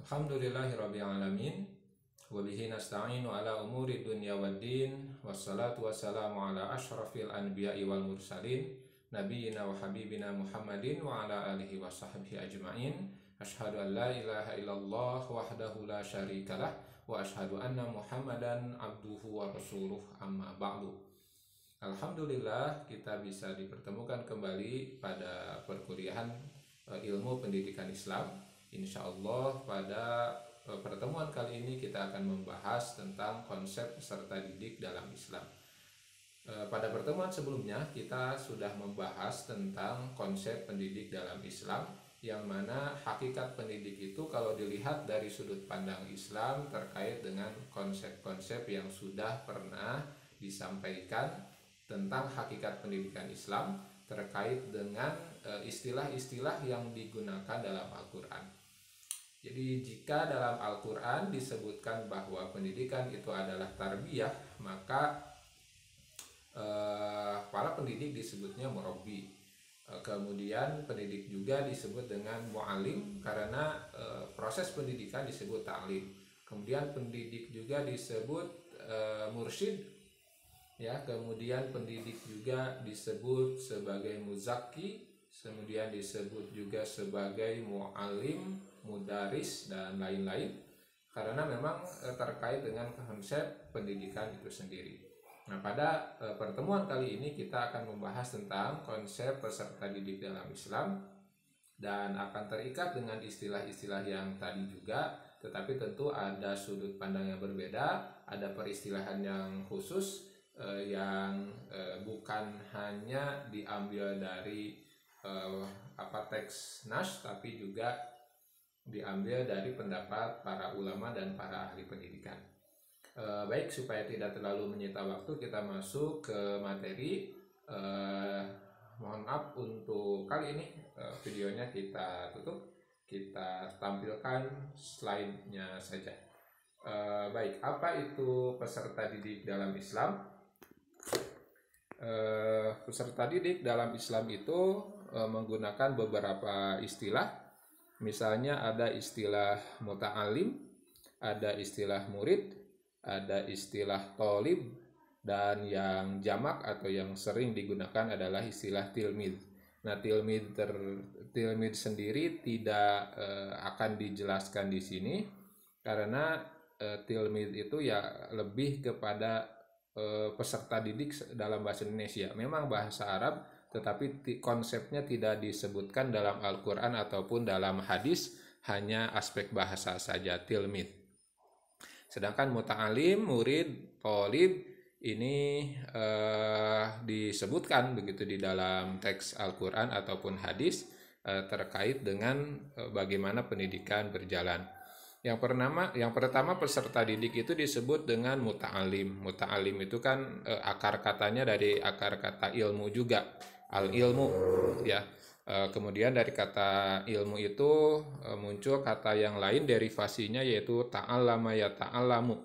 Alhamdulillahirabbil alamin wa bihi nasta'inu ala umuri dunya waddin wassalatu wassalamu ala asyrafil anbiya'i wal mursalin nabiyyina wa habibina Muhammadin wa ala alihi wa sahbihi ajma'in. Asyhadu an la ilaha illallah wahdahu la syarikalah wa asyhadu anna Muhammadan abduhu wa rasuluh, amma ba'du. Alhamdulillah kita bisa dipertemukan kembali pada perkuliahan ilmu pendidikan Islam. Insya Allah pada pertemuan kali ini kita akan membahas tentang konsep peserta didik dalam Islam. Pada pertemuan sebelumnya kita sudah membahas tentang konsep pendidik dalam Islam, yang mana hakikat pendidik itu kalau dilihat dari sudut pandang Islam terkait dengan konsep-konsep yang sudah pernah disampaikan tentang hakikat pendidikan Islam terkait dengan istilah-istilah yang digunakan dalam Al-Quran. Jadi jika dalam Al-Quran disebutkan bahwa pendidikan itu adalah tarbiyah, maka para pendidik disebutnya murabbi. Kemudian pendidik juga disebut dengan mu'alim karena proses pendidikan disebut ta'lim. Kemudian pendidik juga disebut mursyid, ya. Kemudian pendidik juga disebut sebagai muzakki, kemudian disebut juga sebagai mu'alim, mudaris, dan lain-lain, karena memang terkait dengan konsep pendidikan itu sendiri. Nah, pada pertemuan kali ini kita akan membahas tentang konsep peserta didik dalam Islam dan akan terikat dengan istilah-istilah yang tadi juga, tetapi tentu ada sudut pandang yang berbeda, ada peristilahan yang khusus yang bukan hanya diambil dari teks nas, tapi juga diambil dari pendapat para ulama dan para ahli pendidikan. Baik, supaya tidak terlalu menyita waktu, kita masuk ke materi. Mohon maaf untuk kali ini videonya kita tutup, kita tampilkan slide-nya saja. Baik, apa itu peserta didik dalam Islam? Peserta didik dalam Islam itu menggunakan beberapa istilah. Misalnya ada istilah muta'alim, ada istilah murid, ada istilah tolib, dan yang jamak atau yang sering digunakan adalah istilah tilmid. Nah, tilmid sendiri tidak akan dijelaskan di sini karena tilmid itu ya lebih kepada peserta didik dalam bahasa Indonesia. Memang bahasa Arab, tetapi konsepnya tidak disebutkan dalam Al-Quran ataupun dalam hadis, hanya aspek bahasa saja, tilmid. Sedangkan muta'alim, murid, tolib ini disebutkan begitu di dalam teks Al-Quran ataupun hadis terkait dengan bagaimana pendidikan berjalan. Yang pertama peserta didik itu disebut dengan muta'alim. Muta'alim itu kan akar katanya dari akar kata ilmu juga, al-ilmu, ya. Kemudian dari kata ilmu itu muncul kata yang lain derivasinya, yaitu ta'allama ya ta'allamu,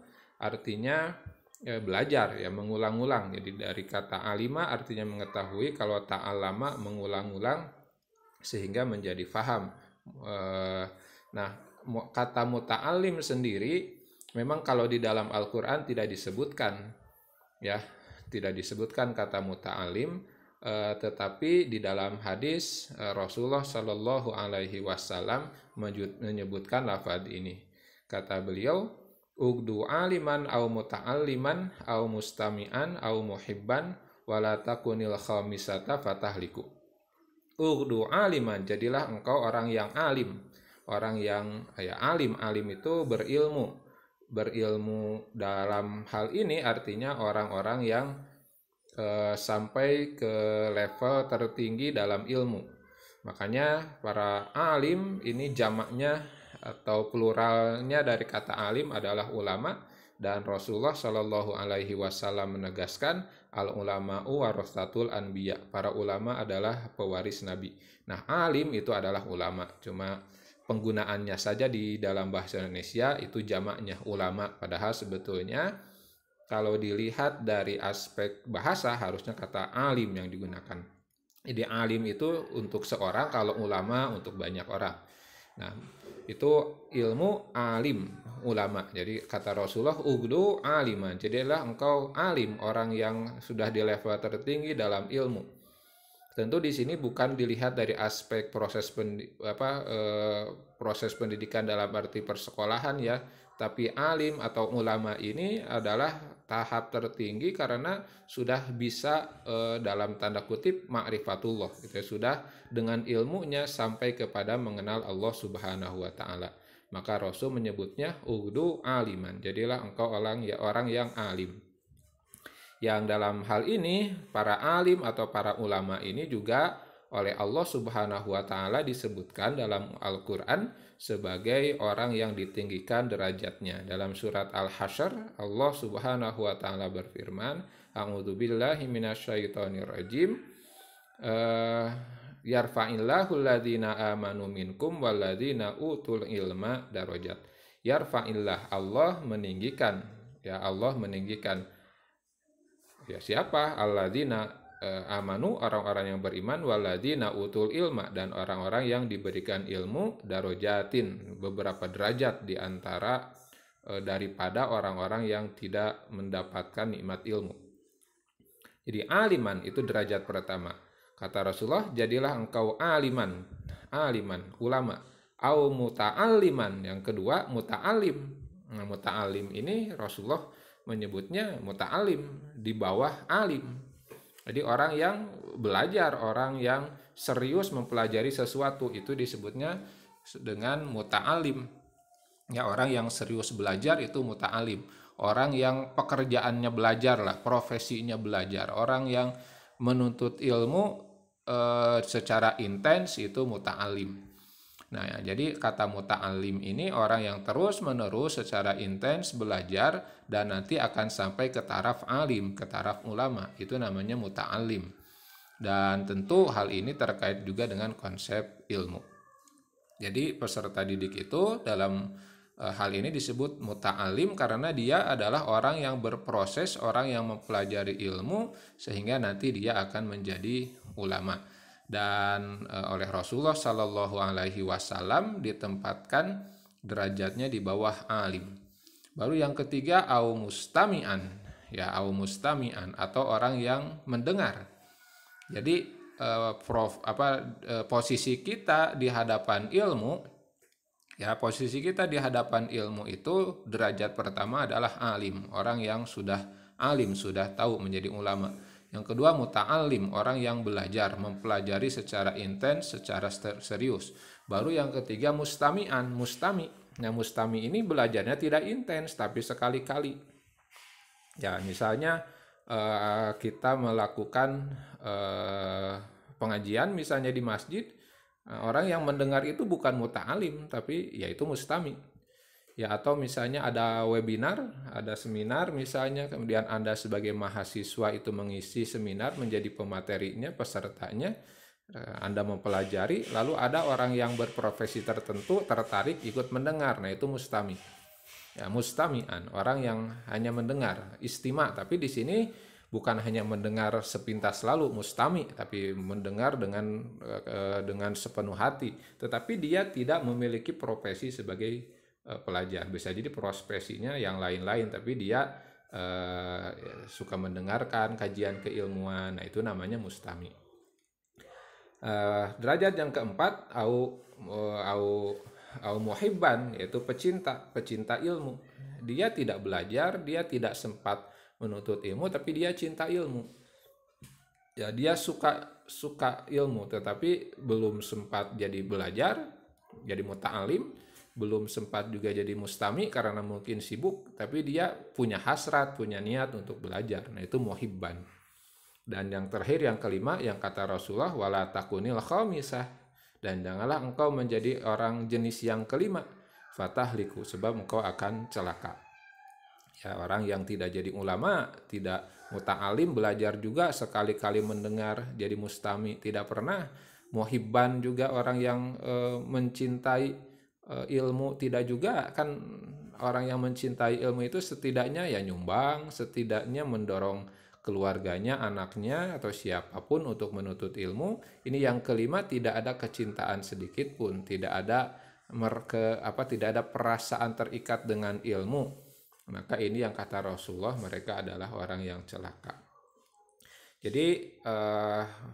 artinya belajar, ya, mengulang-ulang. Jadi dari kata alima artinya mengetahui, kalau ta'allama mengulang-ulang sehingga menjadi faham. Nah, kata muta'alim sendiri memang kalau di dalam Al-Quran tidak disebutkan, ya, tidak disebutkan kata muta'alim. Tetapi di dalam hadis Rasulullah Shallallahu Alaihi Wasallam menyebutkan lafaz ini. Kata beliau, ugdu aliman au muta'alliman au mustami'an au muhibban wala takunil khamisata fatahliku. Ugdu aliman, jadilah engkau orang yang alim, orang yang alim itu berilmu dalam hal ini artinya orang-orang yang sampai ke level tertinggi dalam ilmu. Makanya para alim ini jamaknya atau pluralnya dari kata alim adalah ulama, dan Rasulullah Shallallahu Alaihi Wasallam menegaskan al ulama'u warasatul anbiya, para ulama adalah pewaris nabi. Nah, alim itu adalah ulama, cuma penggunaannya saja di dalam bahasa Indonesia itu jamaknya ulama, padahal sebetulnya kalau dilihat dari aspek bahasa harusnya kata alim yang digunakan. Jadi alim itu untuk seorang, kalau ulama untuk banyak orang. Nah, itu ilmu alim, ulama. Jadi kata Rasulullah, ugdu aliman, jadilah engkau alim, orang yang sudah di level tertinggi dalam ilmu. Tentu di sini bukan dilihat dari aspek proses pendidikan dalam arti persekolahan ya, tapi alim atau ulama ini adalah tahap tertinggi karena sudah bisa dalam tanda kutip ma'rifatullah, gitu ya, sudah dengan ilmunya sampai kepada mengenal Allah Subhanahu wa taala. Maka Rasul menyebutnya ugdu aliman, jadilah engkau orang yang alim. Yang dalam hal ini para alim atau para ulama ini juga oleh Allah Subhanahu wa taala disebutkan dalam Al-Qur'an sebagai orang yang ditinggikan derajatnya. Dalam surat Al-Hasyr Allah Subhanahu wa taala berfirman, a'udzubillahi minasyaitonir rajim. Yarfa'illahu alladhina amanu minkum walladhina utul ilma darajat. Yarfa'illah, Allah meninggikan, ya Allah meninggikan. Ya siapa? Alladzina amanu, orang-orang yang beriman, walladzina utul ilma, dan orang-orang yang diberikan ilmu, darojatin, beberapa derajat di antara daripada orang-orang yang tidak mendapatkan nikmat ilmu. Jadi aliman itu derajat pertama. Kata Rasulullah, jadilah engkau aliman, ulama. Au muta'alliman, yang kedua muta'alim. Nah, muta'alim ini Rasulullah menyebutnya muta'alim, di bawah alim. Jadi orang yang belajar, orang yang serius mempelajari sesuatu, itu disebutnya dengan muta'alim. Ya, orang yang serius belajar itu muta'alim. Orang yang pekerjaannya belajar lah, profesinya belajar. Orang yang menuntut ilmu secara intens itu muta'alim. Nah, ya, jadi kata muta'alim ini orang yang terus-menerus secara intens belajar dan nanti akan sampai ke taraf alim, ke taraf ulama. Itu namanya muta'alim. Dan tentu hal ini terkait juga dengan konsep ilmu. Jadi peserta didik itu dalam hal ini disebut muta'alim karena dia adalah orang yang berproses, orang yang mempelajari ilmu sehingga nanti dia akan menjadi ulama. Dan oleh Rasulullah Shallallahu Alaihi Wasallam ditempatkan derajatnya di bawah alim. Baru yang ketiga au mustami'an, ya au mustami'an atau orang yang mendengar. Jadi posisi kita di hadapan ilmu, ya posisi kita di hadapan ilmu itu derajat pertama adalah alim, orang yang sudah alim, sudah tahu, menjadi ulama. Yang kedua muta'alim, orang yang belajar, mempelajari secara intens, secara serius. Baru yang ketiga mustami'an, mustami. Nah, mustami ini belajarnya tidak intens tapi sekali-kali. Ya, misalnya kita melakukan pengajian misalnya di masjid, orang yang mendengar itu bukan muta'alim tapi yaitu mustami. Ya, atau misalnya ada webinar, ada seminar misalnya, kemudian Anda sebagai mahasiswa itu mengisi seminar, menjadi pematerinya, pesertanya, Anda mempelajari, lalu ada orang yang berprofesi tertentu tertarik ikut mendengar. Nah, itu mustami. Ya, mustami'an, orang yang hanya mendengar, istima, tapi di sini bukan hanya mendengar sepintas lalu mustami, tapi mendengar dengan sepenuh hati, tetapi dia tidak memiliki profesi sebagai pelajar. Bisa jadi profesinya yang lain-lain, tapi dia suka mendengarkan kajian keilmuan. Nah, itu namanya mustami. Derajat yang keempat au muhibban, yaitu pecinta ilmu. Dia tidak belajar, dia tidak sempat menuntut ilmu, tapi dia cinta ilmu. Ya, dia suka ilmu, tetapi belum sempat jadi belajar, jadi muta'alim, belum sempat juga jadi mustami karena mungkin sibuk, tapi dia punya hasrat, punya niat untuk belajar. Nah, itu muhibban. Dan yang terakhir, yang kelima, yang kata Rasulullah, wala takunil khamisah, dan janganlah engkau menjadi orang jenis yang kelima, fatahliku, sebab engkau akan celaka. Ya, orang yang tidak jadi ulama, tidak muta'alim, belajar juga, sekali-kali mendengar jadi mustami, tidak pernah. Muhibban juga orang yang mencintai ilmu, tidak juga. Kan orang yang mencintai ilmu itu setidaknya ya nyumbang, setidaknya mendorong keluarganya, anaknya, atau siapapun untuk menuntut ilmu. Ini yang kelima, tidak ada kecintaan sedikit pun, tidak ada tidak ada perasaan terikat dengan ilmu, maka ini yang kata Rasulullah, mereka adalah orang yang celaka. Jadi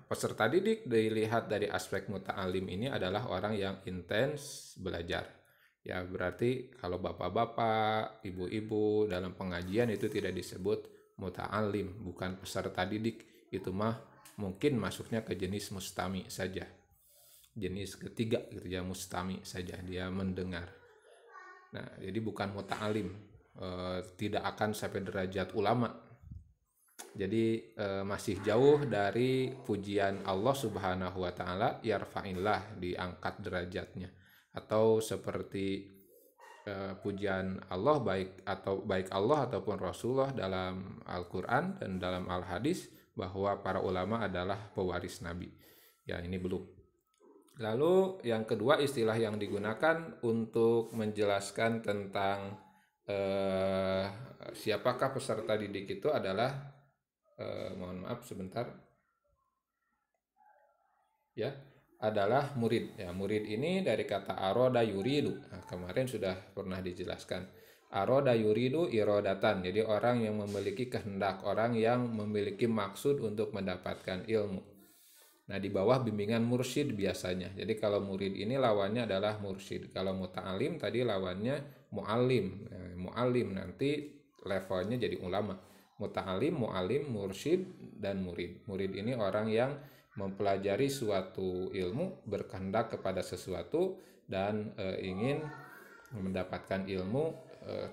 peserta didik dilihat dari aspek muta'alim ini adalah orang yang intens belajar. Ya berarti kalau bapak-bapak, ibu-ibu dalam pengajian itu tidak disebut muta'alim, bukan peserta didik. Itu mah mungkin masuknya ke jenis mustami saja. Jenis ketiga gitu ya, mustami saja, dia mendengar. Nah, jadi bukan muta'alim, tidak akan sampai derajat ulama. Jadi masih jauh dari pujian Allah Subhanahu wa taala, yarfa'illah, diangkat derajatnya. Atau seperti pujian Allah baik Allah ataupun Rasulullah dalam Al-Qur'an dan dalam Al-Hadis bahwa para ulama adalah pewaris Nabi. Ya, ini belum. Lalu yang kedua, istilah yang digunakan untuk menjelaskan tentang siapakah peserta didik itu adalah mohon maaf sebentar ya, adalah murid. Ya, murid ini dari kata aroda yuridu. Nah, kemarin sudah pernah dijelaskan. Aroda yuridu irodatan. Jadi orang yang memiliki kehendak, orang yang memiliki maksud untuk mendapatkan ilmu. Nah, di bawah bimbingan mursyid biasanya. Jadi kalau murid ini lawannya adalah mursyid. Kalau muta'alim tadi lawannya mu'alim. Nah, mu'alim nanti levelnya jadi ulama. Muta'alim, mu'alim, mursyid, dan murid. Murid ini orang yang mempelajari suatu ilmu, berkehendak kepada sesuatu, dan ingin mendapatkan ilmu,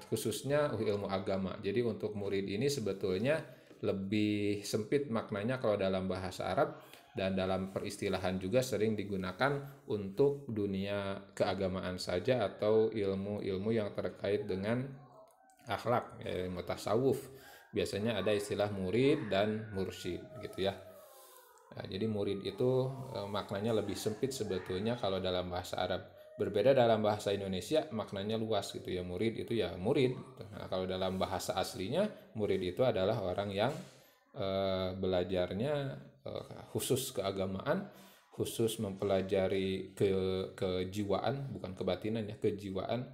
khususnya ilmu agama. Jadi untuk murid ini sebetulnya lebih sempit maknanya kalau dalam bahasa Arab, dan dalam peristilahan juga sering digunakan untuk dunia keagamaan saja atau ilmu-ilmu yang terkait dengan akhlak, ilmu tasawuf. Biasanya ada istilah murid dan mursyid gitu ya. Nah, jadi murid itu maknanya lebih sempit sebetulnya kalau dalam bahasa Arab. Berbeda dalam bahasa Indonesia maknanya luas gitu ya. Murid itu ya murid. Nah, kalau dalam bahasa aslinya murid itu adalah orang yang belajarnya khusus keagamaan, khusus mempelajari kejiwaan, bukan kebatinan ya, kejiwaan,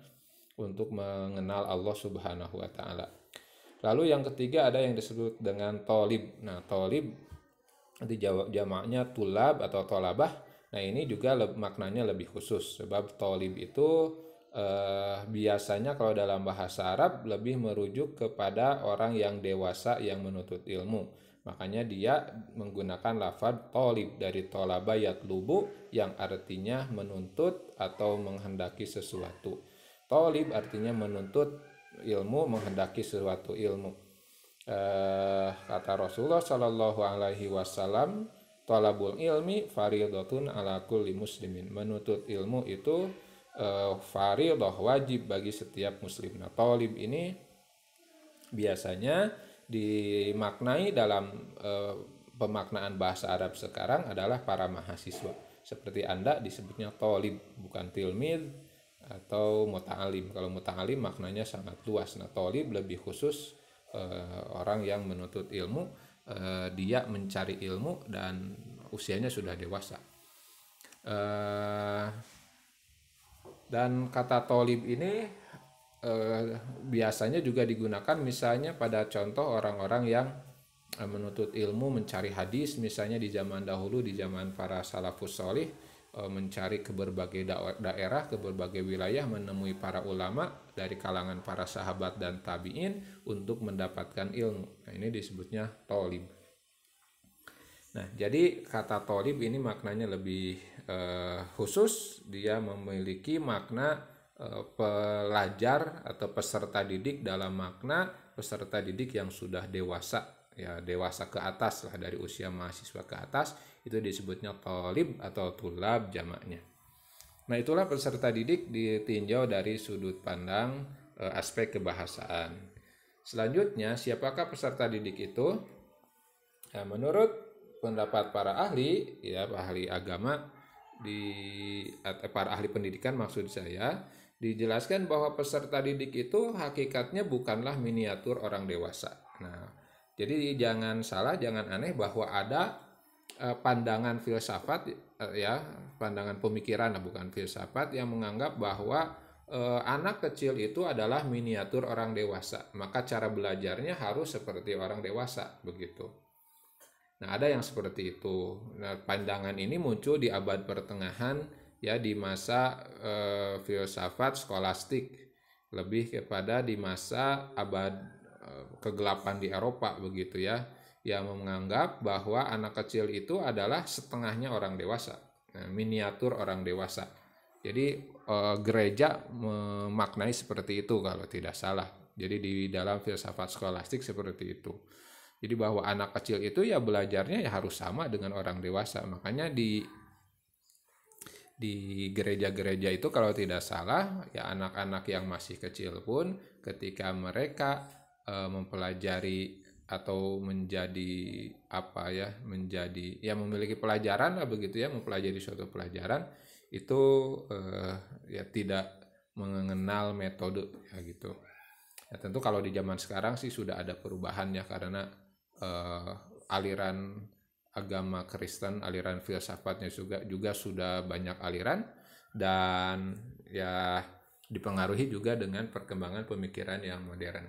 untuk mengenal Allah Subhanahu wa taala. Lalu yang ketiga ada yang disebut dengan tolib. Nah, tolib nanti jamaknya tulab atau tolabah. Nah, ini juga maknanya lebih khusus, sebab tolib itu biasanya kalau dalam bahasa Arab lebih merujuk kepada orang yang dewasa yang menuntut ilmu. Makanya dia menggunakan lafaz tolib dari tolaba yatlubu, yang artinya menuntut atau menghendaki sesuatu. Tolib artinya menuntut ilmu, menghendaki sesuatu ilmu. Kata Rasulullah Shallallahu Alaihi Wasallam, tolabul ilmi faridatun ala kulli muslimin. Menuntut ilmu itu faridah, wajib bagi setiap muslim. Nah, tolib ini biasanya dimaknai dalam pemaknaan bahasa Arab sekarang adalah para mahasiswa. Seperti Anda disebutnya tolib, bukan tilmid atau muta'alim. Kalau muta'alim maknanya sangat luas. Nah, tolib lebih khusus orang yang menuntut ilmu, dia mencari ilmu dan usianya sudah dewasa. Dan kata tolib ini biasanya juga digunakan misalnya pada contoh orang-orang yang menuntut ilmu, mencari hadis, misalnya di zaman dahulu, di zaman para salafus sholih, mencari ke berbagai daerah, ke berbagai wilayah, menemui para ulama dari kalangan para sahabat dan tabi'in untuk mendapatkan ilmu. Nah, ini disebutnya tolib. Nah, jadi kata tolib ini maknanya lebih khusus. Dia memiliki makna pelajar atau peserta didik dalam makna peserta didik yang sudah dewasa, ya dewasa ke atas lah, dari usia mahasiswa ke atas, itu disebutnya tolib atau tulab jamaknya. Nah, itulah peserta didik ditinjau dari sudut pandang aspek kebahasaan. Selanjutnya, siapakah peserta didik itu? Nah, menurut pendapat para ahli, ya ahli agama, para ahli pendidikan maksud saya, dijelaskan bahwa peserta didik itu hakikatnya bukanlah miniatur orang dewasa. Nah, jadi jangan salah, jangan aneh bahwa ada pandangan filsafat ya pandangan pemikiran, bukan filsafat, yang menganggap bahwa anak kecil itu adalah miniatur orang dewasa, maka cara belajarnya harus seperti orang dewasa begitu. Nah, ada yang seperti itu. Nah, pandangan ini muncul di abad pertengahan, ya, di masa filsafat skolastik, lebih kepada di masa abad kegelapan di Eropa begitu ya, yang menganggap bahwa anak kecil itu adalah setengahnya orang dewasa, nah, miniatur orang dewasa. Jadi gereja memaknai seperti itu kalau tidak salah. Jadi di dalam filsafat skolastik seperti itu. Jadi bahwa anak kecil itu ya belajarnya ya harus sama dengan orang dewasa. Makanya di gereja-gereja itu kalau tidak salah ya anak-anak yang masih kecil pun ketika mereka mempelajari atau menjadi apa ya, menjadi ya memiliki pelajaran lah begitu ya, mempelajari suatu pelajaran itu ya tidak mengenal metode ya gitu. Ya tentu kalau di zaman sekarang sih sudah ada perubahan ya, karena aliran agama Kristen, aliran filsafatnya juga sudah banyak aliran, dan ya dipengaruhi juga dengan perkembangan pemikiran yang modern.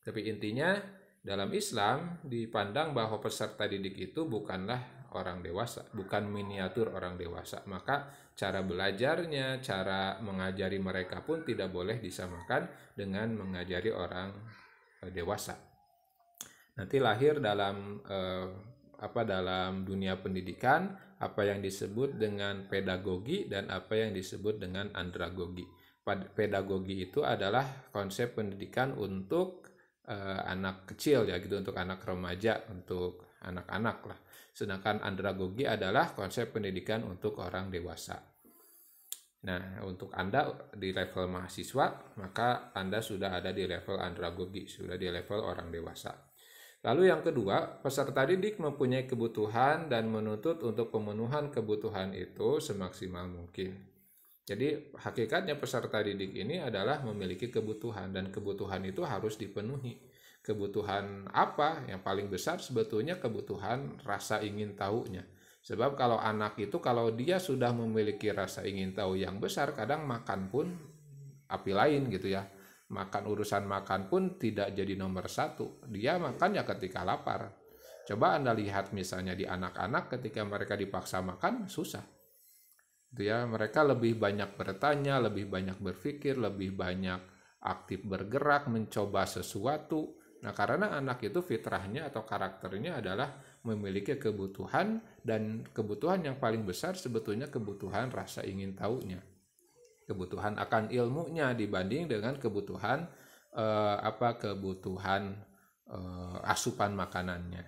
Tapi intinya dalam Islam dipandang bahwa peserta didik itu bukanlah orang dewasa, bukan miniatur orang dewasa. Maka cara belajarnya, cara mengajari mereka pun tidak boleh disamakan dengan mengajari orang dewasa. Nanti lahir dalam dalam dunia pendidikan apa yang disebut dengan pedagogi dan apa yang disebut dengan andragogi. Pedagogi itu adalah konsep pendidikan untuk anak kecil ya gitu, untuk anak remaja, untuk anak-anak lah. Sedangkan andragogi adalah konsep pendidikan untuk orang dewasa. Nah, untuk Anda di level mahasiswa, maka Anda sudah ada di level andragogi, sudah di level orang dewasa. Lalu yang kedua, peserta didik mempunyai kebutuhan dan menuntut untuk pemenuhan kebutuhan itu semaksimal mungkin. Jadi hakikatnya peserta didik ini adalah memiliki kebutuhan, dan kebutuhan itu harus dipenuhi. Kebutuhan apa? Yang paling besar sebetulnya kebutuhan rasa ingin tahunya. Sebab kalau anak itu, kalau dia sudah memiliki rasa ingin tahu yang besar, kadang makan pun api lain gitu ya. Urusan makan pun tidak jadi nomor satu. Dia makan ya ketika lapar. Coba Anda lihat misalnya di anak-anak ketika mereka dipaksa makan, susah. Itu ya, mereka lebih banyak bertanya, lebih banyak berpikir, lebih banyak aktif bergerak, mencoba sesuatu. Nah, karena anak itu fitrahnya atau karakternya adalah memiliki kebutuhan, dan kebutuhan yang paling besar sebetulnya kebutuhan rasa ingin tahunya. Kebutuhan akan ilmunya dibanding dengan kebutuhan asupan makanannya.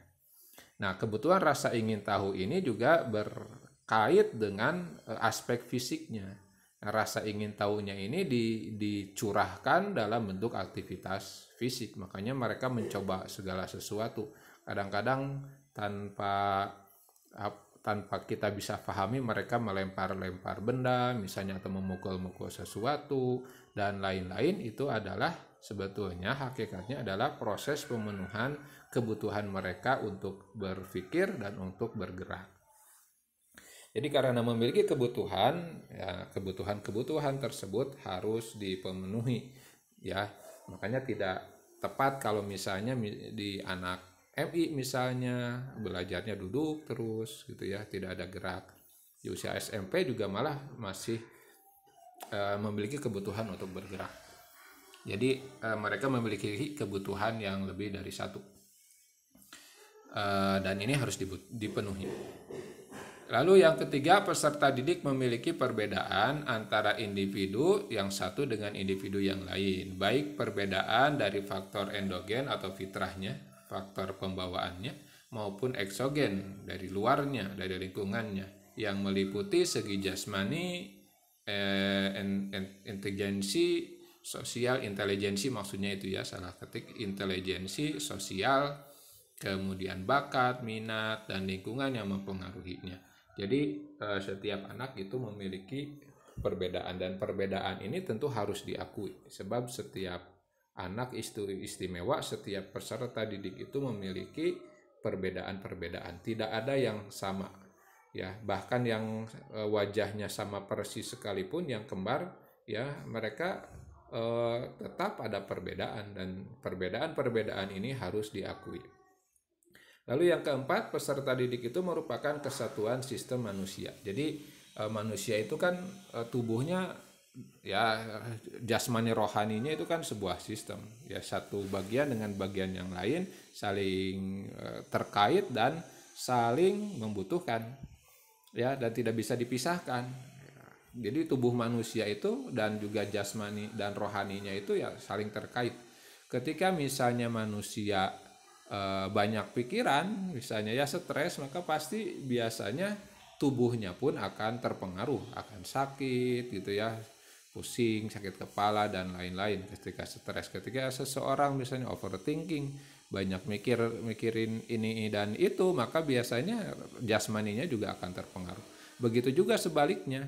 Nah, kebutuhan rasa ingin tahu ini juga berkait dengan aspek fisiknya. Nah, rasa ingin tahunya ini dicurahkan dalam bentuk aktivitas fisik. Makanya mereka mencoba segala sesuatu. Kadang-kadang tanpa kita bisa pahami, mereka melempar-lempar benda misalnya, atau memukul-mukul sesuatu dan lain-lain. Itu adalah sebetulnya hakikatnya adalah proses pemenuhan kebutuhan mereka untuk berpikir dan untuk bergerak. Jadi karena memiliki kebutuhan, ya, kebutuhan tersebut harus dipenuhi ya. Makanya tidak tepat kalau misalnya di anak MI misalnya belajarnya duduk terus gitu ya, tidak ada gerak. Di usia SMP juga malah masih memiliki kebutuhan untuk bergerak. Jadi mereka memiliki kebutuhan yang lebih dari satu, dan ini harus dipenuhi. Lalu yang ketiga, peserta didik memiliki perbedaan antara individu yang satu dengan individu yang lain, baik perbedaan dari faktor endogen atau fitrahnya, faktor pembawaannya, maupun eksogen dari luarnya, dari lingkungannya, yang meliputi segi jasmani, intelijensi sosial, intelijensi maksudnya itu ya, salah ketik, intelijensi sosial, kemudian bakat, minat, dan lingkungan yang mempengaruhinya. Jadi setiap anak itu memiliki perbedaan, dan perbedaan ini tentu harus diakui, sebab setiap anak istimewa, setiap peserta didik itu memiliki perbedaan-perbedaan, tidak ada yang sama. ya bahkan yang wajahnya sama persis sekalipun yang kembar ya mereka tetap ada perbedaan dan perbedaan ini harus diakui. Lalu yang keempat, peserta didik itu merupakan kesatuan sistem manusia. Jadi manusia itu kan tubuhnya ya jasmani rohaninya itu kan sebuah sistem. Ya satu bagian dengan bagian yang lain saling terkait dan saling membutuhkan. Ya dan tidak bisa dipisahkan. Jadi tubuh manusia itu dan juga jasmani dan rohaninya itu ya saling terkait. Ketika misalnya manusia banyak pikiran, misalnya ya stres, maka pasti biasanya tubuhnya pun akan terpengaruh, akan sakit gitu ya, pusing, sakit kepala dan lain-lain ketika stres. Ketika seseorang misalnya overthinking, banyak mikirin ini dan itu, maka biasanya jasmaninya juga akan terpengaruh. Begitu juga sebaliknya.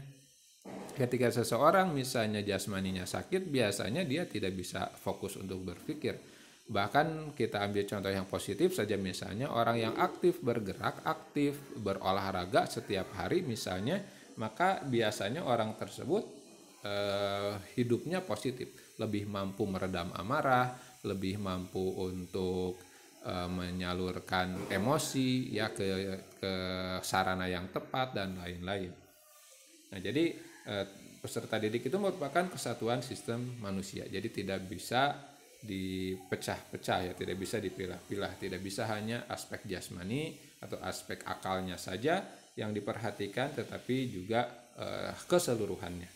Ketika seseorang misalnya jasmaninya sakit, biasanya dia tidak bisa fokus untuk berpikir. Bahkan kita ambil contoh yang positif saja, misalnya orang yang aktif bergerak, aktif berolahraga setiap hari misalnya, maka biasanya orang tersebut hidupnya positif, lebih mampu meredam amarah, lebih mampu untuk menyalurkan emosi ya ke sarana yang tepat dan lain-lain. Nah, jadi peserta didik itu merupakan kesatuan sistem manusia. Jadi tidak bisa dipecah-pecah ya, tidak bisa dipilah-pilah, tidak bisa hanya aspek jasmani atau aspek akalnya saja yang diperhatikan, tetapi juga keseluruhannya.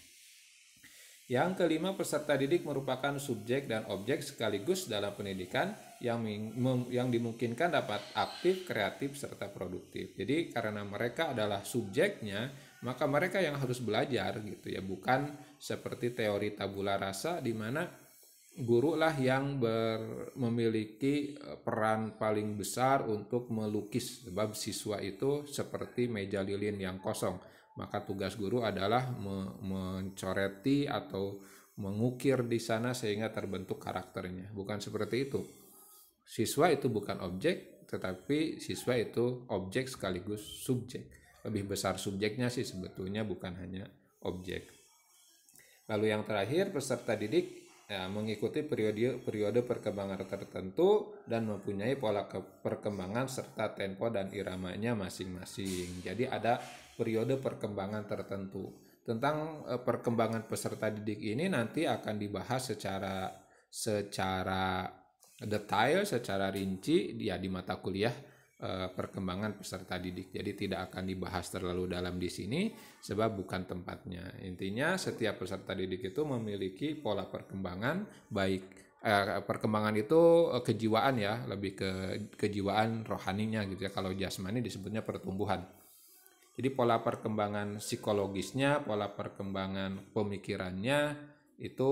Yang kelima, peserta didik merupakan subjek dan objek sekaligus dalam pendidikan yang dimungkinkan dapat aktif, kreatif, serta produktif. Jadi karena mereka adalah subjeknya, maka mereka yang harus belajar gitu ya, bukan seperti teori tabula rasa di mana guru lah yang memiliki peran paling besar untuk melukis, sebab siswa itu seperti meja lilin yang kosong. Maka tugas guru adalah mencoreti atau mengukir di sana sehingga terbentuk karakternya. Bukan seperti itu. Siswa itu bukan objek, tetapi siswa itu objek sekaligus subjek. Lebih besar subjeknya sih sebetulnya, bukan hanya objek. Lalu yang terakhir, peserta didik mengikuti periode perkembangan tertentu dan mempunyai pola perkembangan serta tempo dan iramanya masing-masing. Jadi ada periode perkembangan tertentu. Tentang perkembangan peserta didik ini nanti akan dibahas secara detail, secara rinci ya di mata kuliah perkembangan peserta didik. Jadi tidak akan dibahas terlalu dalam di sini sebab bukan tempatnya. Intinya setiap peserta didik itu memiliki pola perkembangan, baik perkembangan itu kejiwaan ya, lebih ke kejiwaan rohaninya gitu ya. Kalau jasmani disebutnya pertumbuhan. Jadi pola perkembangan psikologisnya, pola perkembangan pemikirannya itu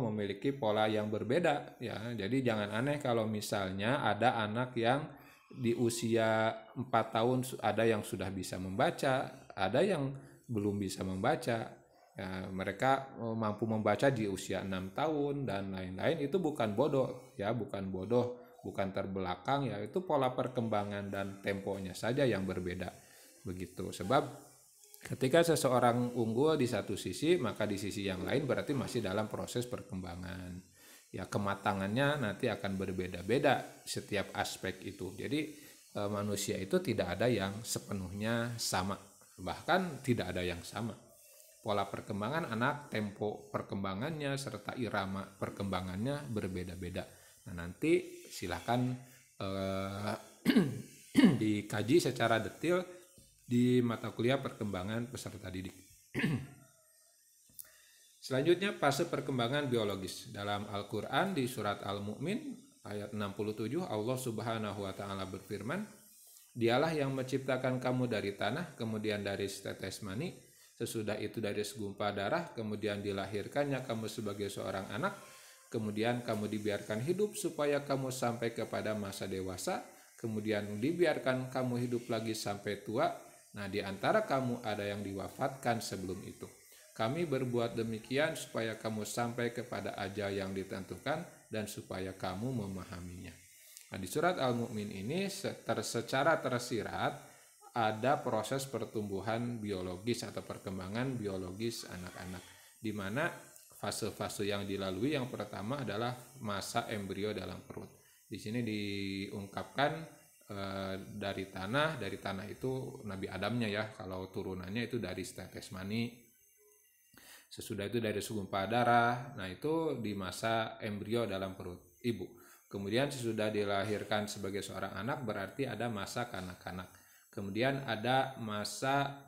memiliki pola yang berbeda ya. Jadi jangan aneh kalau misalnya ada anak yang di usia 4 tahun ada yang sudah bisa membaca, ada yang belum bisa membaca. Ya, mereka mampu membaca di usia 6 tahun dan lain-lain. Itu bukan bodoh ya, bukan bodoh, bukan terbelakang ya. Itu pola perkembangan dan temponya saja yang berbeda. Begitu. Sebab ketika seseorang unggul di satu sisi, maka di sisi yang lain berarti masih dalam proses perkembangan. Ya kematangannya nanti akan berbeda-beda setiap aspek itu. Jadi manusia itu tidak ada yang sepenuhnya sama, bahkan tidak ada yang sama. Pola perkembangan anak, tempo perkembangannya serta irama perkembangannya berbeda-beda. Nah nanti silakan dikaji secara detail di mata kuliah perkembangan peserta didik. Selanjutnya fase perkembangan biologis. Dalam Al-Quran di surat Al-Mu'min ayat 67 Allah Subhanahu wa Ta'ala berfirman, Dialah yang menciptakan kamu dari tanah, kemudian dari setetes mani, sesudah itu dari segumpal darah, kemudian dilahirkannya kamu sebagai seorang anak, kemudian kamu dibiarkan hidup supaya kamu sampai kepada masa dewasa, kemudian dibiarkan kamu hidup lagi sampai tua. Nah, di antara kamu ada yang diwafatkan sebelum itu. Kami berbuat demikian supaya kamu sampai kepada ajal yang ditentukan dan supaya kamu memahaminya. Nah, di surat Al-Mu'min ini secara tersirat ada proses pertumbuhan biologis atau perkembangan biologis anak-anak, di mana fase-fase yang dilalui yang pertama adalah masa embrio dalam perut. Di sini diungkapkan dari tanah itu Nabi Adamnya ya, kalau turunannya itu dari tetes mani, sesudah itu dari segumpal darah. Nah itu di masa embrio dalam perut ibu. Kemudian sesudah dilahirkan sebagai seorang anak berarti ada masa kanak-kanak. Kemudian ada masa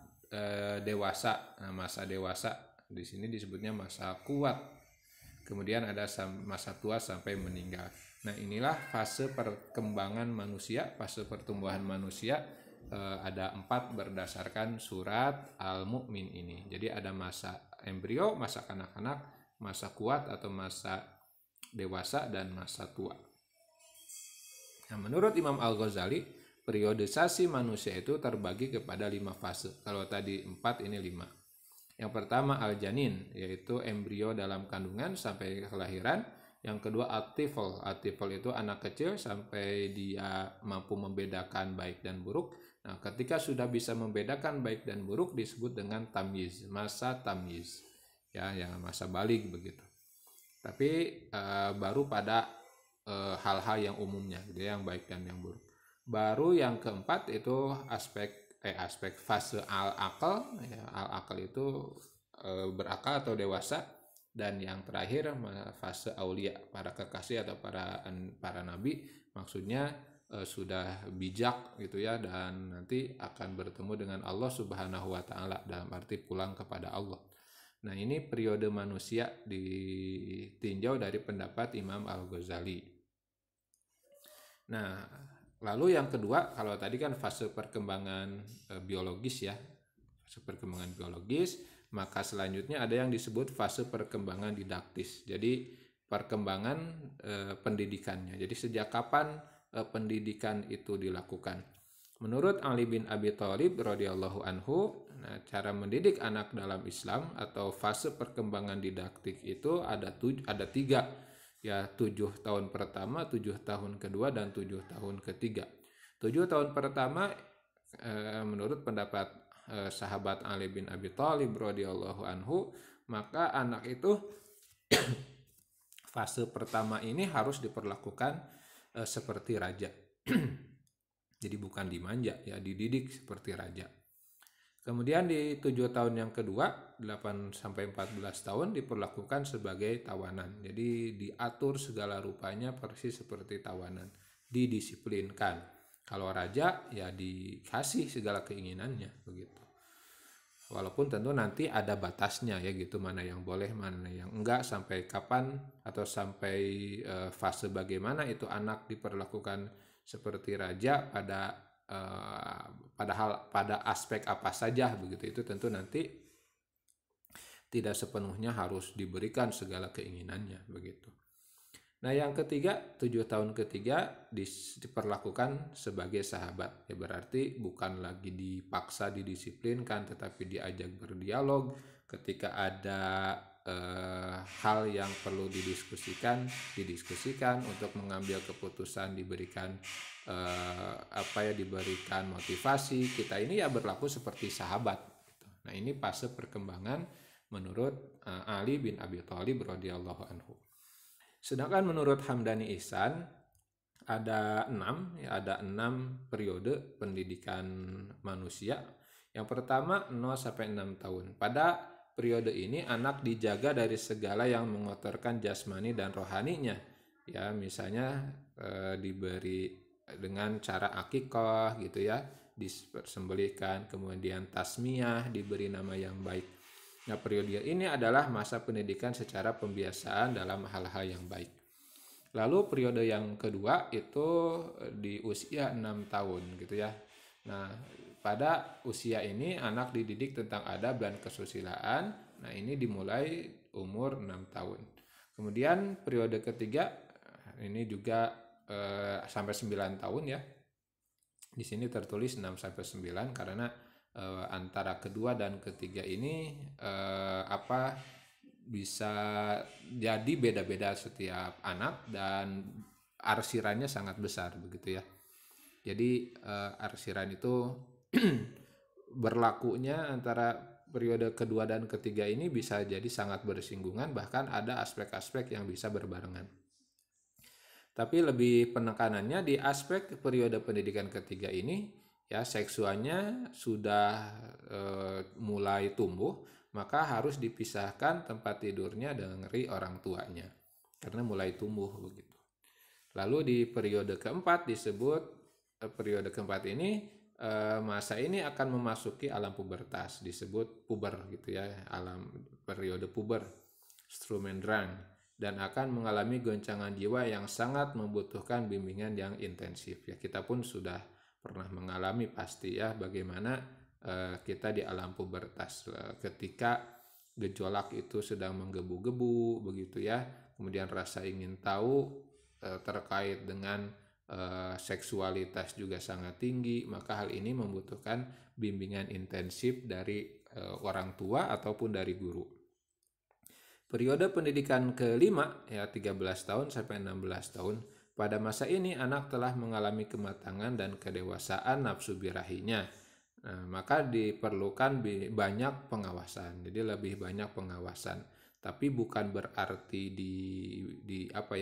dewasa. Nah, masa dewasa di sini disebutnya masa kuat. Kemudian ada masa tua sampai meninggal. Nah inilah fase perkembangan manusia, fase pertumbuhan manusia. Ada 4 berdasarkan surat Al-Mu'min ini. Jadi ada masa embrio, masa kanak-kanak, masa kuat atau masa dewasa, dan masa tua. Nah, menurut Imam Al-Ghazali, periodisasi manusia itu terbagi kepada 5 fase. Kalau tadi 4, ini 5. Yang pertama al-janin, yaitu embrio dalam kandungan sampai kelahiran. Yang kedua at-tifl. At-tifl itu anak kecil sampai dia mampu membedakan baik dan buruk. Nah, ketika sudah bisa membedakan baik dan buruk disebut dengan tamyiz, masa tamyiz. Ya, yang masa balik begitu. Tapi baru pada hal-hal yang umumnya gitu, yang baik dan yang buruk. Baru yang keempat itu aspek fase al-aqal. Ya, al-aqal itu berakal atau dewasa. Dan yang terakhir fase aulia, para kekasih atau para nabi, maksudnya sudah bijak gitu ya, dan nanti akan bertemu dengan Allah Subhanahu wa taala, dalam arti pulang kepada Allah. Nah, ini periode manusia ditinjau dari pendapat Imam Al-Ghazali. Nah, lalu yang kedua, kalau tadi kan fase perkembangan biologis ya, fase perkembangan biologis, maka selanjutnya ada yang disebut fase perkembangan didaktis. Jadi perkembangan pendidikannya. Jadi sejak kapan pendidikan itu dilakukan? Menurut Ali bin Abi Thalib radhiyallahu anhu, nah, cara mendidik anak dalam Islam atau fase perkembangan didaktik itu ada 3, ya, 7 tahun pertama, 7 tahun kedua, dan 7 tahun ketiga. 7 tahun pertama menurut pendapat sahabat Ali bin Abi Thalib radhiyallahu anhu, maka anak itu fase pertama ini harus diperlakukan seperti raja. Jadi bukan dimanja, ya, dididik seperti raja. Kemudian di 7 tahun yang kedua, 8 sampai 14 tahun diperlakukan sebagai tawanan. Jadi diatur segala rupanya persis seperti tawanan, didisiplinkan. Kalau raja ya dikasih segala keinginannya begitu. Walaupun tentu nanti ada batasnya ya gitu, mana yang boleh, mana yang enggak, sampai kapan atau sampai fase bagaimana itu anak diperlakukan seperti raja pada aspek apa saja begitu, itu tentu nanti tidak sepenuhnya harus diberikan segala keinginannya begitu. Nah, yang ketiga, 7 tahun ketiga diperlakukan sebagai sahabat. Ya, berarti bukan lagi dipaksa didisiplinkan, tetapi diajak berdialog. Ketika ada hal yang perlu didiskusikan untuk mengambil keputusan, diberikan diberikan motivasi. Kita ini ya berlaku seperti sahabat. Nah, ini fase perkembangan menurut Ali bin Abi Thalib radhiyallahu anhu. Sedangkan menurut Hamdani Ihsan ada 6 periode pendidikan manusia. Yang pertama 0 sampai 6 tahun. Pada periode ini anak dijaga dari segala yang mengotorkan jasmani dan rohaninya. Ya, misalnya diberi dengan cara akikah gitu ya, disembelihkan, kemudian tasmiyah, diberi nama yang baik. Nah, periode ini adalah masa pendidikan secara pembiasaan dalam hal-hal yang baik. Lalu periode yang kedua itu di usia 6 tahun gitu ya. Nah, pada usia ini anak dididik tentang adab dan kesusilaan. Nah, ini dimulai umur 6 tahun. Kemudian periode ketiga ini juga sampai 9 tahun ya. Di sini tertulis 6 sampai 9 karena antara kedua dan ketiga ini bisa jadi beda-beda setiap anak, dan arsirannya sangat besar begitu ya. Jadi arsiran itu berlakunya antara periode kedua dan ketiga ini bisa jadi sangat bersinggungan, bahkan ada aspek-aspek yang bisa berbarengan. Tapi lebih penekanannya di aspek periode pendidikan ketiga ini, ya seksualnya sudah mulai tumbuh, maka harus dipisahkan tempat tidurnya dari orang tuanya karena mulai tumbuh begitu. Lalu di periode keempat disebut periode keempat ini masa ini akan memasuki alam pubertas, disebut puber gitu ya, alam periode puber, Strumendrang, dan akan mengalami goncangan jiwa yang sangat membutuhkan bimbingan yang intensif. Ya, kita pun sudah pernah mengalami pasti ya bagaimana kita di alam pubertas ketika gejolak itu sedang menggebu-gebu begitu ya. Kemudian rasa ingin tahu terkait dengan seksualitas juga sangat tinggi, maka hal ini membutuhkan bimbingan intensif dari orang tua ataupun dari guru. Periode pendidikan kelima, ya 13 tahun sampai 16 tahun, pada masa ini anak telah mengalami kematangan dan kedewasaan nafsu birahinya. Nah, maka diperlukan banyak pengawasan, jadi lebih banyak pengawasan. Tapi bukan berarti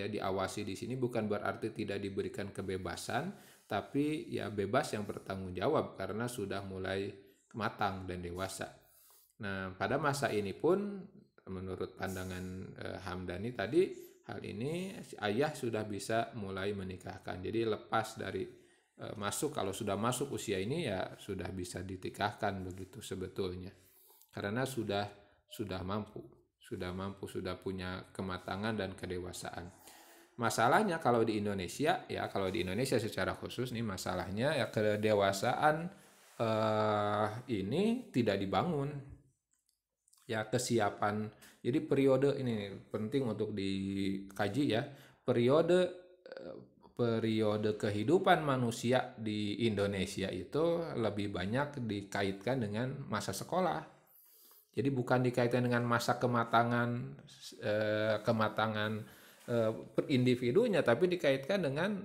diawasi di sini bukan berarti tidak diberikan kebebasan, tapi ya bebas yang bertanggung jawab karena sudah mulai matang dan dewasa. Nah, pada masa ini pun menurut pandangan Hamdani tadi, hal ini ayah sudah bisa mulai menikahkan. Jadi lepas dari kalau sudah masuk usia ini ya sudah bisa dinikahkan begitu sebetulnya. Karena sudah mampu, sudah punya kematangan dan kedewasaan. Masalahnya kalau di Indonesia secara khusus nih masalahnya ya kedewasaan ini tidak dibangun. Ya kesiapan. Jadi periode ini penting untuk dikaji ya. Periode kehidupan manusia di Indonesia itu lebih banyak dikaitkan dengan masa sekolah. Jadi bukan dikaitkan dengan masa kematangan individunya, tapi dikaitkan dengan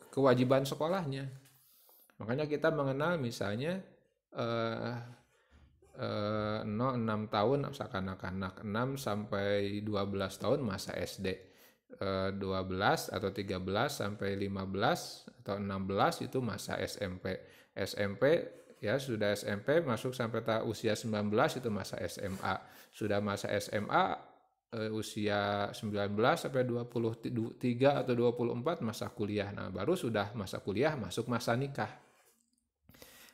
kewajiban sekolahnya. Makanya kita mengenal misalnya 6 tahun anak-anak, 6 sampai 12 tahun masa SD, 12 atau 13 sampai 15 atau 16 itu masa SMP ya sudah SMP masuk sampai usia 19 itu masa SMA, sudah masa SMA usia 19 sampai 23 atau 24 masa kuliah. Nah baru sudah masa kuliah masuk masa nikah.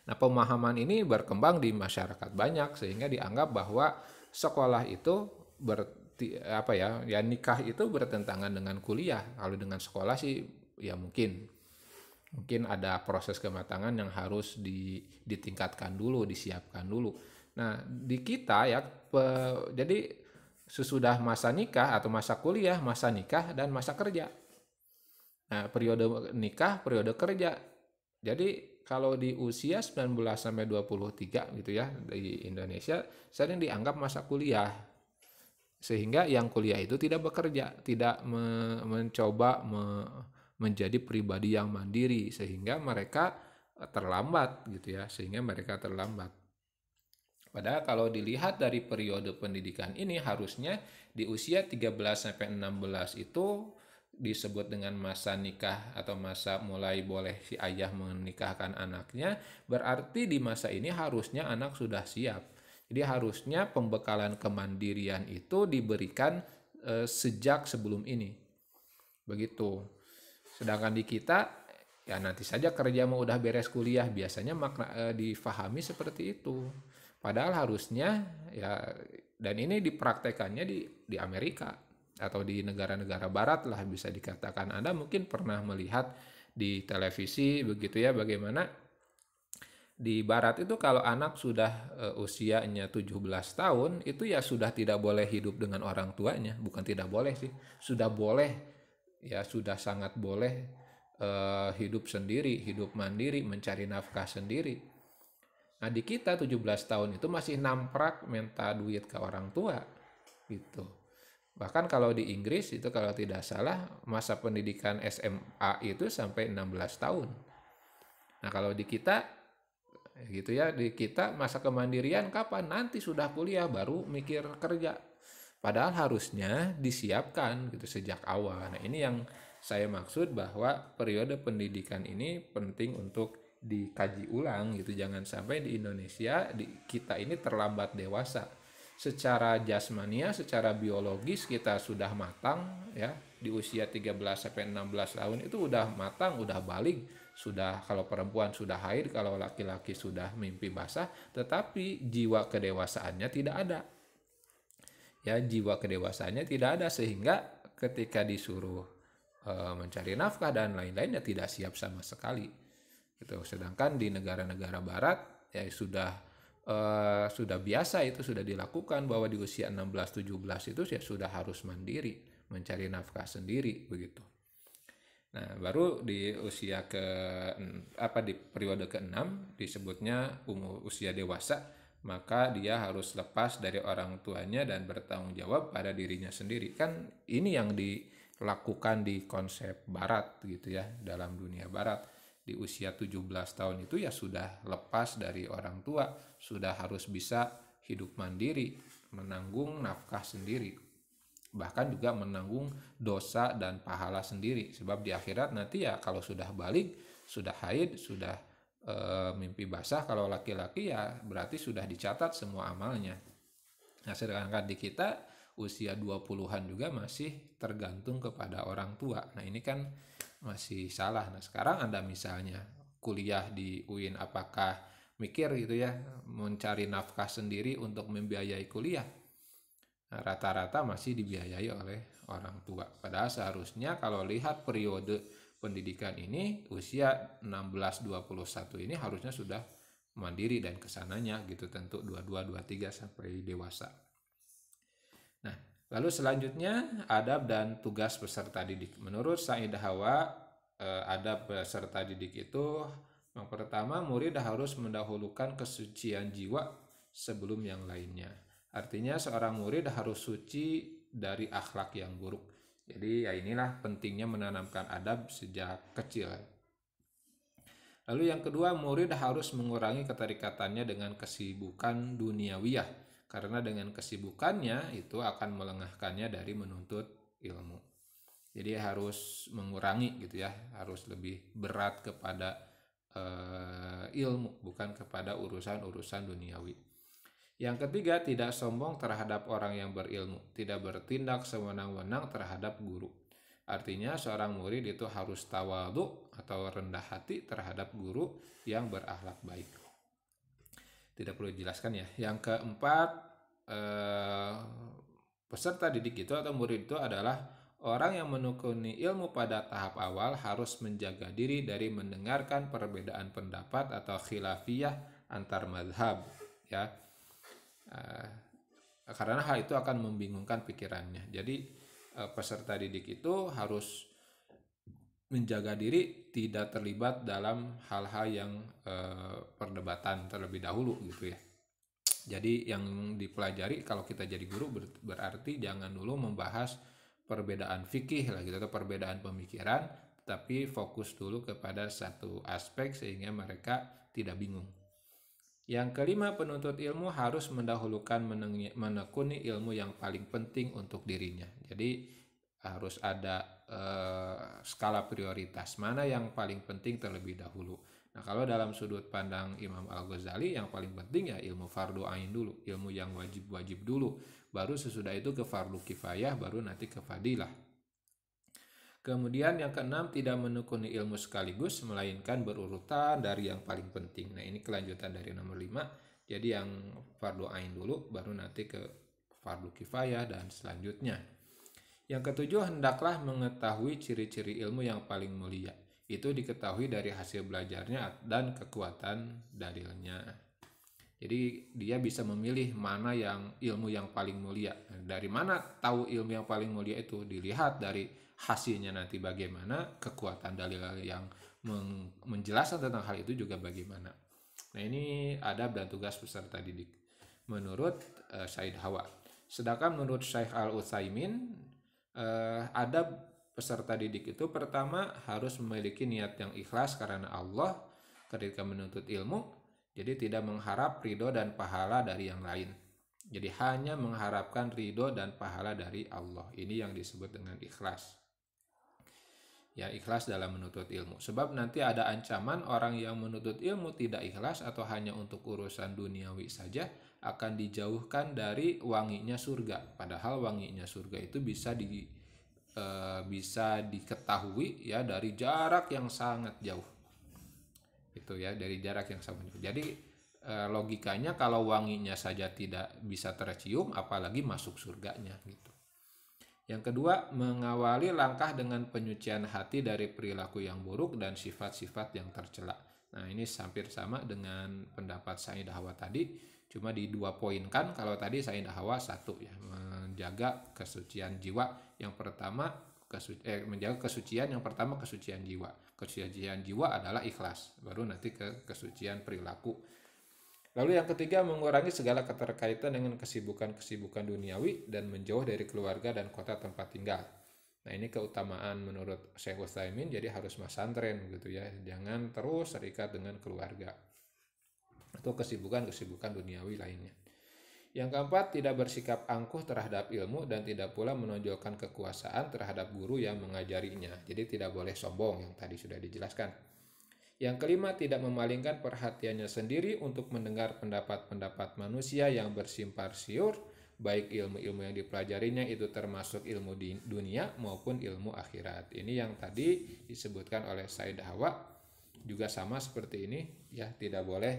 Nah, pemahaman ini berkembang di masyarakat banyak sehingga dianggap bahwa sekolah itu nikah itu bertentangan dengan kuliah. Kalau dengan sekolah sih ya mungkin ada proses kematangan yang harus ditingkatkan dulu, disiapkan dulu. Nah, di kita ya jadi sesudah masa nikah atau masa kuliah, masa nikah dan masa kerja. Nah, periode nikah, periode kerja. Jadi kalau di usia 19 sampai 23 gitu ya di Indonesia sering dianggap masa kuliah. Sehingga yang kuliah itu tidak bekerja, tidak mencoba menjadi pribadi yang mandiri sehingga mereka terlambat gitu ya, Padahal kalau dilihat dari periode pendidikan ini harusnya di usia 13 sampai 16 itu disebut dengan masa nikah atau masa mulai boleh si ayah menikahkan anaknya, berarti di masa ini harusnya anak sudah siap. Jadi harusnya pembekalan kemandirian itu diberikan sejak sebelum ini. Begitu. Sedangkan di kita ya nanti saja kerja mau udah beres kuliah, biasanya makna difahami seperti itu. Padahal harusnya ya, dan ini dipraktekannya di Amerika atau di negara-negara barat lah bisa dikatakan. Anda mungkin pernah melihat di televisi begitu ya bagaimana di barat itu kalau anak sudah usianya 17 tahun itu ya sudah tidak boleh hidup dengan orang tuanya. Bukan tidak boleh sih, sudah boleh ya, sudah sangat boleh hidup sendiri, hidup mandiri, mencari nafkah sendiri. Nah di kita 17 tahun itu masih namprak minta duit ke orang tua gitu. Bahkan kalau di Inggris itu kalau tidak salah masa pendidikan SMA itu sampai 16 tahun. Nah kalau di kita gitu ya. Di kita masa kemandirian kapan? Nanti sudah kuliah baru mikir kerja. Padahal harusnya disiapkan gitu sejak awal. Nah, ini yang saya maksud bahwa periode pendidikan ini penting untuk dikaji ulang gitu. Jangan sampai di Indonesia kita ini terlambat dewasa. Secara jasmania, secara biologis kita sudah matang ya. Di usia 13 sampai 16 tahun itu udah matang, udah balik, sudah kalau perempuan sudah haid, kalau laki-laki sudah mimpi basah, tetapi jiwa kedewasaannya tidak ada. Ya, jiwa kedewasaannya tidak ada sehingga ketika disuruh mencari nafkah dan lain-lainnya tidak siap sama sekali gitu. Sedangkan di negara-negara barat ya sudah biasa, itu sudah dilakukan bahwa di usia 16-17 itu ya sudah harus mandiri, mencari nafkah sendiri begitu. Nah, baru di usia di periode ke-6 disebutnya usia dewasa, maka dia harus lepas dari orang tuanya dan bertanggung jawab pada dirinya sendiri. Kan ini yang dilakukan di konsep barat gitu ya, dalam dunia barat. Di usia 17 tahun itu ya sudah lepas dari orang tua, sudah harus bisa hidup mandiri, menanggung nafkah sendiri, bahkan juga menanggung dosa dan pahala sendiri. Sebab di akhirat nanti ya kalau sudah balik, sudah haid, sudah mimpi basah kalau laki-laki ya berarti sudah dicatat semua amalnya. Nah, sedangkan di kita usia 20-an juga masih tergantung kepada orang tua. Nah, ini kan masih salah. Nah, sekarang Anda misalnya kuliah di UIN, apakah mikir gitu ya mencari nafkah sendiri untuk membiayai kuliah? Nah, rata-rata masih dibiayai oleh orang tua. Padahal seharusnya kalau lihat periode pendidikan ini usia 16-21 ini harusnya sudah mandiri dan kesananya gitu, tentu 22-23 sampai dewasa. Nah, lalu selanjutnya adab dan tugas peserta didik. Menurut Said Hawa, adab peserta didik itu yang pertama, murid harus mendahulukan kesucian jiwa sebelum yang lainnya. Artinya seorang murid harus suci dari akhlak yang buruk. Jadi ya inilah pentingnya menanamkan adab sejak kecil. Lalu yang kedua, murid harus mengurangi keterikatannya dengan kesibukan duniawiyah, karena dengan kesibukannya itu akan melengahkannya dari menuntut ilmu. Jadi harus mengurangi gitu ya, harus lebih berat kepada ilmu, bukan kepada urusan-urusan duniawi. Yang ketiga, tidak sombong terhadap orang yang berilmu, tidak bertindak sewenang-wenang terhadap guru. Artinya seorang murid itu harus tawadhu atau rendah hati terhadap guru yang berakhlak baik. Tidak perlu dijelaskan ya. Yang keempat, peserta didik itu atau murid itu adalah orang yang menekuni ilmu pada tahap awal harus menjaga diri dari mendengarkan perbedaan pendapat atau khilafiyah antar madhab ya. Karena hal itu akan membingungkan pikirannya. Jadi peserta didik itu harus menjaga diri tidak terlibat dalam hal-hal yang perdebatan terlebih dahulu gitu ya. Jadi yang dipelajari kalau kita jadi guru berarti jangan dulu membahas perbedaan fikih lah gitu atau perbedaan pemikiran, tapi fokus dulu kepada satu aspek sehingga mereka tidak bingung. Yang kelima, penuntut ilmu harus mendahulukan menekuni ilmu yang paling penting untuk dirinya. Jadi harus ada skala prioritas, mana yang paling penting terlebih dahulu. Nah, kalau dalam sudut pandang Imam Al-Ghazali yang paling penting ya ilmu fardu ain dulu, ilmu yang wajib-wajib dulu. Baru sesudah itu ke fardu kifayah, baru nanti ke fadilah. Kemudian yang keenam, tidak menekuni ilmu sekaligus, melainkan berurutan dari yang paling penting. Nah, ini kelanjutan dari nomor 5. Jadi yang fardu ain dulu, baru nanti ke fardu kifayah dan selanjutnya. Yang ketujuh, hendaklah mengetahui ciri-ciri ilmu yang paling mulia. Itu diketahui dari hasil belajarnya dan kekuatan dalilnya. Jadi dia bisa memilih mana yang ilmu yang paling mulia. Dari mana tahu ilmu yang paling mulia itu? Dilihat dari hasilnya nanti bagaimana, kekuatan dalil yang menjelaskan tentang hal itu juga bagaimana. Nah, ini adab dan tugas peserta didik menurut Said Hawa. Sedangkan menurut Syekh Al-Utsaimin, adab peserta didik itu pertama harus memiliki niat yang ikhlas karena Allah ketika menuntut ilmu. Jadi tidak mengharap ridho dan pahala dari yang lain. Jadi hanya mengharapkan ridho dan pahala dari Allah. Ini yang disebut dengan ikhlas. Ya, ikhlas dalam menuntut ilmu. Sebab nanti ada ancaman orang yang menuntut ilmu tidak ikhlas atau hanya untuk urusan duniawi saja akan dijauhkan dari wanginya surga. Padahal wanginya surga itu bisa diketahui ya dari jarak yang sangat jauh. Itu ya, dari jarak yang sangat jauh. Jadi logikanya kalau wanginya saja tidak bisa tercium, apalagi masuk surganya gitu. Yang kedua, mengawali langkah dengan penyucian hati dari perilaku yang buruk dan sifat-sifat yang tercela. Nah, ini hampir sama dengan pendapat Sayyidah Hawa tadi, cuma di 2 poin kan. Kalau tadi Sayyidah Hawa 1 ya, menjaga kesucian jiwa. Yang pertama menjaga kesucian, yang pertama kesucian jiwa. Kesucian jiwa adalah ikhlas, baru nanti ke kesucian perilaku. Lalu yang ketiga, mengurangi segala keterkaitan dengan kesibukan-kesibukan duniawi dan menjauh dari keluarga dan kota tempat tinggal. Nah, ini keutamaan menurut Syekh Utsaimin, jadi harus masantren gitu ya. Jangan terus terikat dengan keluarga atau kesibukan-kesibukan duniawi lainnya. Yang keempat, tidak bersikap angkuh terhadap ilmu dan tidak pula menonjolkan kekuasaan terhadap guru yang mengajarinya. Jadi tidak boleh sombong, yang tadi sudah dijelaskan. Yang kelima, tidak memalingkan perhatiannya sendiri untuk mendengar pendapat-pendapat manusia yang bersimpar siur, baik ilmu-ilmu yang dipelajarinya itu termasuk ilmu di dunia maupun ilmu akhirat. Ini yang tadi disebutkan oleh Sayyidah Hawa, juga sama seperti ini ya, tidak boleh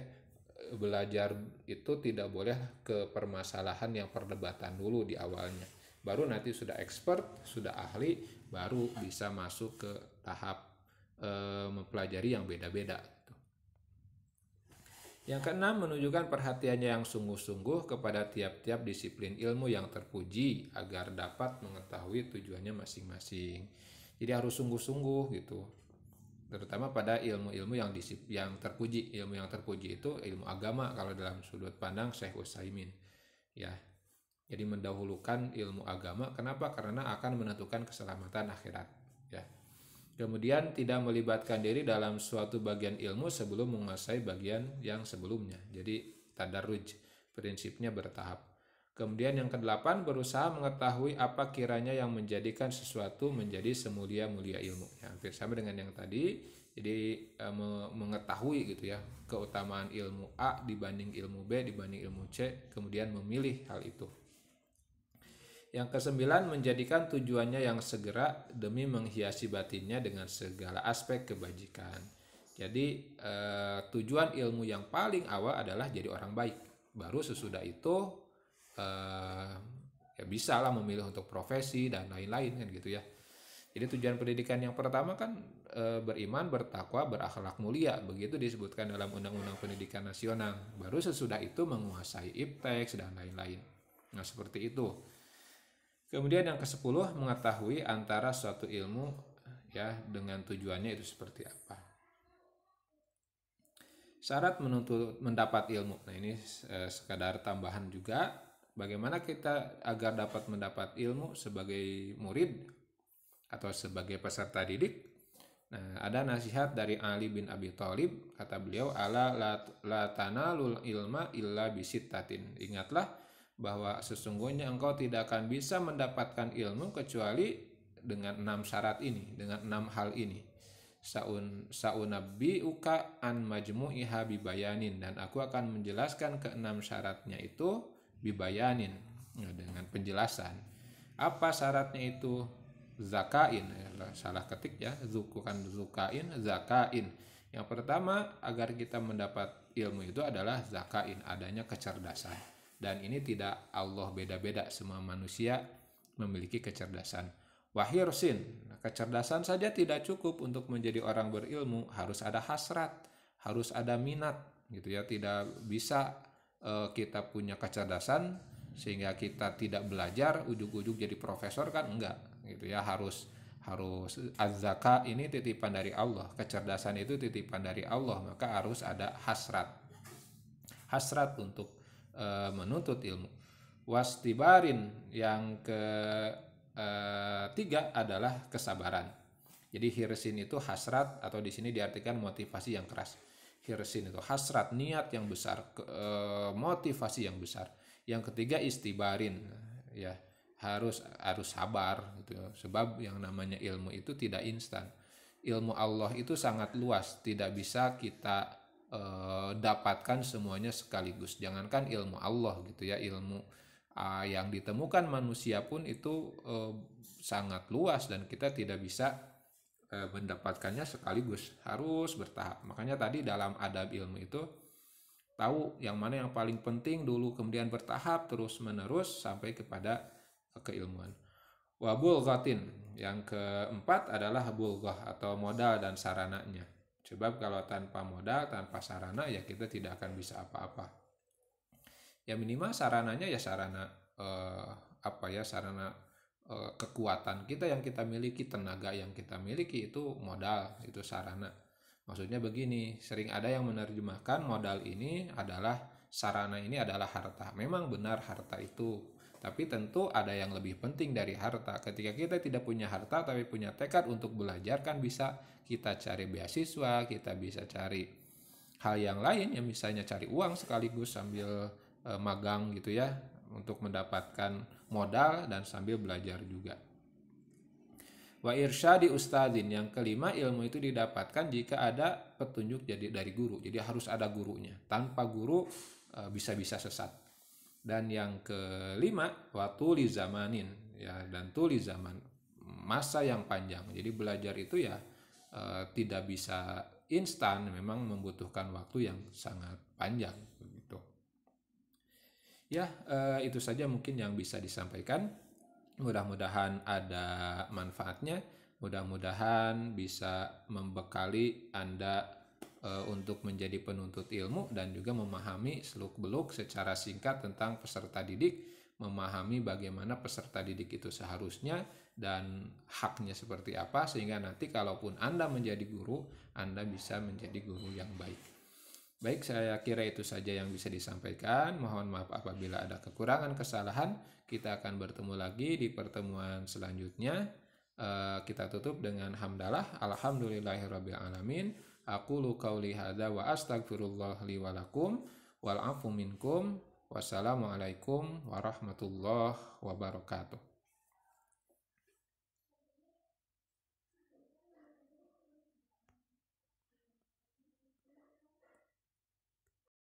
belajar itu tidak boleh ke permasalahan yang perdebatan dulu di awalnya. Baru nanti sudah expert, sudah ahli, baru bisa masuk ke tahap mempelajari yang beda-beda. Yang keenam, menunjukkan perhatiannya yang sungguh-sungguh kepada tiap-tiap disiplin ilmu yang terpuji agar dapat mengetahui tujuannya masing-masing. Jadi harus sungguh-sungguh gitu, terutama pada ilmu-ilmu yang terpuji. Ilmu yang terpuji itu ilmu agama kalau dalam sudut pandang Syekh Utsaimin ya. Jadi mendahulukan ilmu agama. Kenapa? Karena akan menentukan keselamatan akhirat ya. Kemudian tidak melibatkan diri dalam suatu bagian ilmu sebelum menguasai bagian yang sebelumnya. Jadi tadarruj, prinsipnya bertahap. Kemudian yang kedelapan, berusaha mengetahui apa kiranya yang menjadikan sesuatu menjadi semulia-mulia ilmu. Ya, hampir sama dengan yang tadi. Jadi mengetahui gitu ya keutamaan ilmu A dibanding ilmu B dibanding ilmu C, kemudian memilih hal itu. Yang kesembilan, menjadikan tujuannya yang segera demi menghiasi batinnya dengan segala aspek kebajikan. Jadi tujuan ilmu yang paling awal adalah jadi orang baik. Baru sesudah itu ya bisa lah memilih untuk profesi dan lain-lain kan gitu ya. Jadi tujuan pendidikan yang pertama kan beriman, bertakwa, berakhlak mulia. Begitu disebutkan dalam Undang-Undang Pendidikan Nasional. Baru sesudah itu menguasai IPTEX dan lain-lain. Nah seperti itu. Kemudian yang ke-10, mengetahui antara suatu ilmu ya dengan tujuannya itu seperti apa. Syarat mendapat ilmu. Nah ini sekadar tambahan juga. Bagaimana kita agar dapat mendapat ilmu sebagai murid atau sebagai peserta didik. Nah ada nasihat dari Ali bin Abi Thalib. Kata beliau, ala la tanalul ilma illa bisittatin. Ingatlah bahwa sesungguhnya engkau tidak akan bisa mendapatkan ilmu kecuali dengan 6 syarat ini, dengan 6 hal ini. Saunabbiuka an majmu'iha bibayanin, dan aku akan menjelaskan ke-6 syaratnya itu bibayanin, dengan penjelasan. Apa syaratnya itu? Zakain, salah ketik ya, bukan zukain, zakain. Yang pertama agar kita mendapat ilmu itu adalah zakain, adanya kecerdasan. Dan ini tidak Allah beda-beda, semua manusia memiliki kecerdasan. Wahirsin, kecerdasan saja tidak cukup untuk menjadi orang berilmu, harus ada hasrat, harus ada minat gitu ya. Tidak bisa kita punya kecerdasan sehingga kita tidak belajar, ujug-ujug jadi profesor kan enggak gitu ya. Harus az-zaka ini titipan dari Allah, kecerdasan itu titipan dari Allah, maka harus ada hasrat untuk menuntut ilmu. Wastibarin, yang ketiga adalah kesabaran. Jadi hirsin itu hasrat, atau di sini diartikan motivasi yang keras. hirsin itu hasrat, niat yang besar, motivasi yang besar. Yang ketiga istibarin, ya harus sabar gitu. Sebab yang namanya ilmu itu tidak instan. Ilmu Allah itu sangat luas, tidak bisa kita dapatkan semuanya sekaligus. Jangankan ilmu Allah gitu ya, ilmu yang ditemukan manusia pun itu sangat luas dan kita tidak bisa mendapatkannya sekaligus, harus bertahap. Makanya tadi dalam adab ilmu itu tahu yang mana yang paling penting dulu, kemudian bertahap terus menerus sampai kepada keilmuan. Wa bulghatin, yang keempat adalah bulghah atau modal dan sarananya. Sebab kalau tanpa modal, tanpa sarana ya kita tidak akan bisa apa-apa. Ya minimal sarananya ya sarana sarana kekuatan kita yang kita miliki, tenaga yang kita miliki itu modal, itu sarana. Maksudnya begini, sering ada yang menerjemahkan modal ini adalah sarana, ini adalah harta. Memang benar harta itu, tapi tentu ada yang lebih penting dari harta. Ketika kita tidak punya harta tapi punya tekad untuk belajar, kan bisa kita cari beasiswa, kita bisa cari hal yang lain, yang misalnya cari uang sekaligus sambil magang gitu ya, untuk mendapatkan modal dan sambil belajar juga. Wa irsyadi ustadin, yang kelima, ilmu itu didapatkan jika ada petunjuk dari guru. Jadi harus ada gurunya. Tanpa guru bisa-bisa sesat. Dan yang kelima, wa tuli zamanin, ya, dan tuli zaman, masa yang panjang. Jadi belajar itu ya tidak bisa instan, memang membutuhkan waktu yang sangat panjang begitu. Ya, itu saja mungkin yang bisa disampaikan. Mudah-mudahan ada manfaatnya. Mudah-mudahan bisa membekali Anda untuk menjadi penuntut ilmu dan juga memahami seluk-beluk secara singkat tentang peserta didik, memahami bagaimana peserta didik itu seharusnya dan haknya seperti apa, sehingga nanti kalaupun Anda menjadi guru, Anda bisa menjadi guru yang baik. Baik, saya kira itu saja yang bisa disampaikan. Mohon maaf apabila ada kekurangan, kesalahan. Kita akan bertemu lagi di pertemuan selanjutnya. Kita tutup dengan hamdalah. Alhamdulillahirrabbilalamin. Aqulu qauli hadza wa astaghfirullah li wa lakum wal afu minkum. Wassalamualaikum warahmatullahi wabarakatuh.